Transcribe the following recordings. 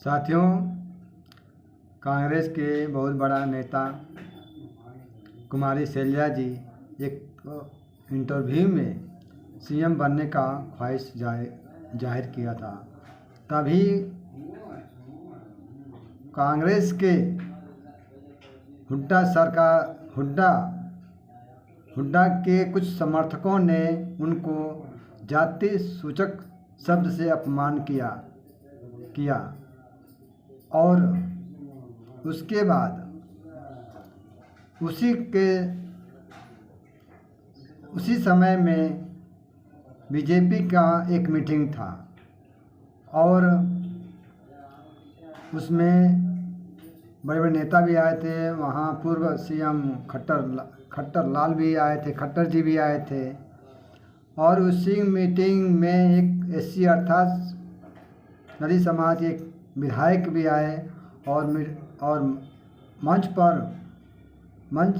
साथियों, कांग्रेस के बहुत बड़ा नेता कुमारी शैलजा जी एक इंटरव्यू में सीएम बनने का ख्वाहिश जाहिर किया था। तभी कांग्रेस के हुड्डा के कुछ समर्थकों ने उनको जाति सूचक शब्द से अपमान किया और उसके बाद उसी समय में बीजेपी का एक मीटिंग था और उसमें बड़े बड़े नेता भी आए थे। वहाँ पूर्व सीएम खट्टर जी भी आए थे और उसी मीटिंग में एक एससी अर्थात दलित समाज एक विधायक भी आए और मंच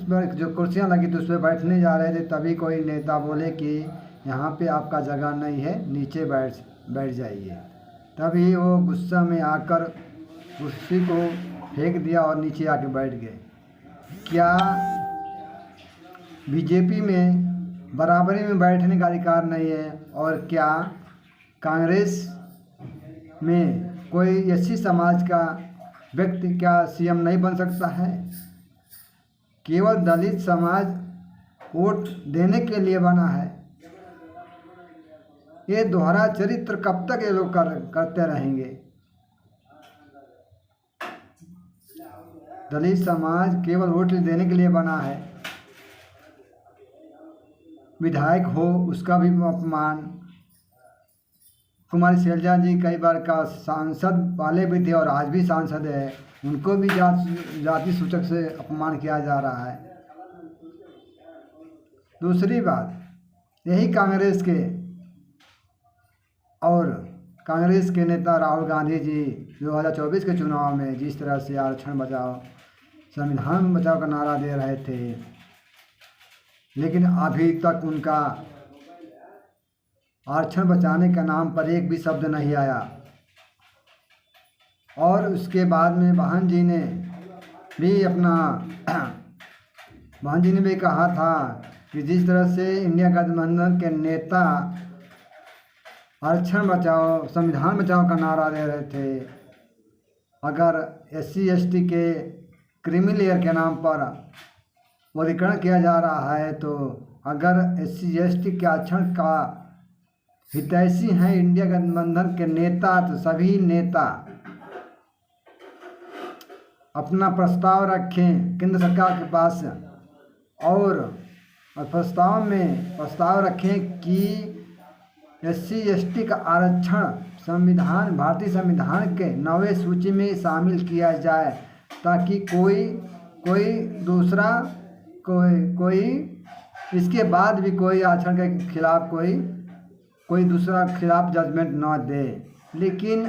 पर जो कुर्सियां लगी थी उस पर बैठने जा रहे थे। तभी कोई नेता बोले कि यहाँ पे आपका जगह नहीं है, नीचे बैठ जाइए। तभी वो गुस्सा में आकर कुर्सी को फेंक दिया और नीचे आके बैठ गए। क्या बीजेपी में बराबरी में बैठने का अधिकार नहीं है? और क्या कांग्रेस में कोई एससी समाज का व्यक्ति क्या सीएम नहीं बन सकता है? केवल दलित समाज वोट देने के लिए बना है। ये दोहरा चरित्र कब तक ये लोग करते रहेंगे? दलित समाज केवल वोट देने के लिए बना है। विधायक हो उसका भी अपमान। कुमारी शैलजा जी कई बार का सांसद पहले भी थे और आज भी सांसद है, उनको भी जाति सूचक से अपमान किया जा रहा है। दूसरी बात, यही कांग्रेस के नेता राहुल गांधी जी 2024 के चुनाव में जिस तरह से आरक्षण बचाओ संविधान बचाओ का नारा दे रहे थे, लेकिन अभी तक उनका आरक्षण बचाने का नाम पर एक भी शब्द नहीं आया। और उसके बाद में बहन जी ने भी कहा था कि जिस तरह से इंडिया गठबंधन के नेता आरक्षण बचाओ संविधान बचाओ का नारा दे रहे थे, अगर SC ST के क्रीमी लेयर के नाम पर वर्गीकरण किया जा रहा है, तो अगर SC ST के आरक्षण का हितैषी हैं इंडिया गठबंधन के नेता, तो सभी नेता अपना प्रस्ताव रखें केंद्र सरकार के पास और प्रस्ताव रखें कि SC ST का आरक्षण भारतीय संविधान के 9वें सूची में शामिल किया जाए, ताकि कोई इसके बाद भी कोई आरक्षण के खिलाफ कोई दूसरा खिलाफ जजमेंट ना दे। लेकिन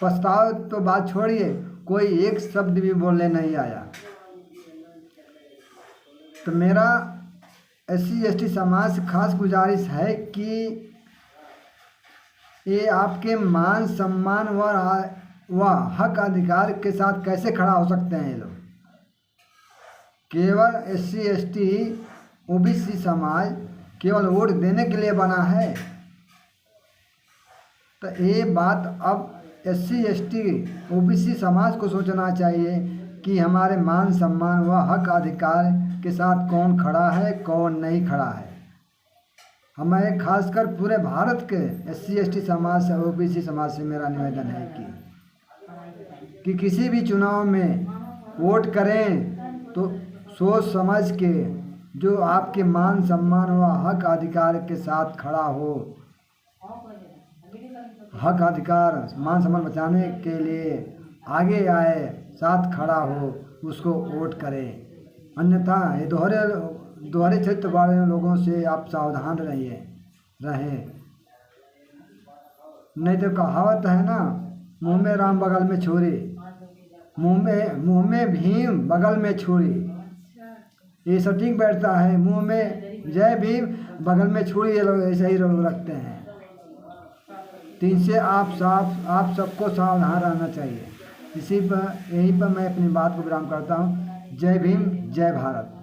प्रस्ताव तो बात छोड़िए, कोई एक शब्द भी बोलने नहीं आया। तो मेरा SC ST समाज से खास गुजारिश है कि ये आपके मान सम्मान व हक अधिकार के साथ कैसे खड़ा हो सकते हैं? ये लोग केवल SC ST OBC समाज केवल वोट देने के लिए बना है। तो ये बात अब SC ST OBC समाज को सोचना चाहिए कि हमारे मान सम्मान व हक अधिकार के साथ कौन खड़ा है, कौन नहीं खड़ा है। हमें खासकर पूरे भारत के SC ST समाज से OBC समाज से मेरा निवेदन है कि किसी भी चुनाव में वोट करें तो सोच समझ के जो आपके मान सम्मान व हक अधिकार के साथ खड़ा हो, हक अधिकार मान सम्मान बचाने के लिए आगे आए, साथ खड़ा हो, उसको वोट करें। अन्यथा ये दोहरे चरित्र वाले लोगों से आप सावधान रहें। नहीं तो कहावत है ना, मुंह में राम बगल में छुरी, मुंह में भीम बगल में छुरी। ये सटीक बैठता है, मुंह में जय भीम बगल में छुरी, ये लोग ऐसे ही रखते हैं। तो इनसे आप सबको सावधान रहना चाहिए। इसी पर यहीं पर मैं अपनी बात को विराम करता हूँ। जय भीम, जय भारत।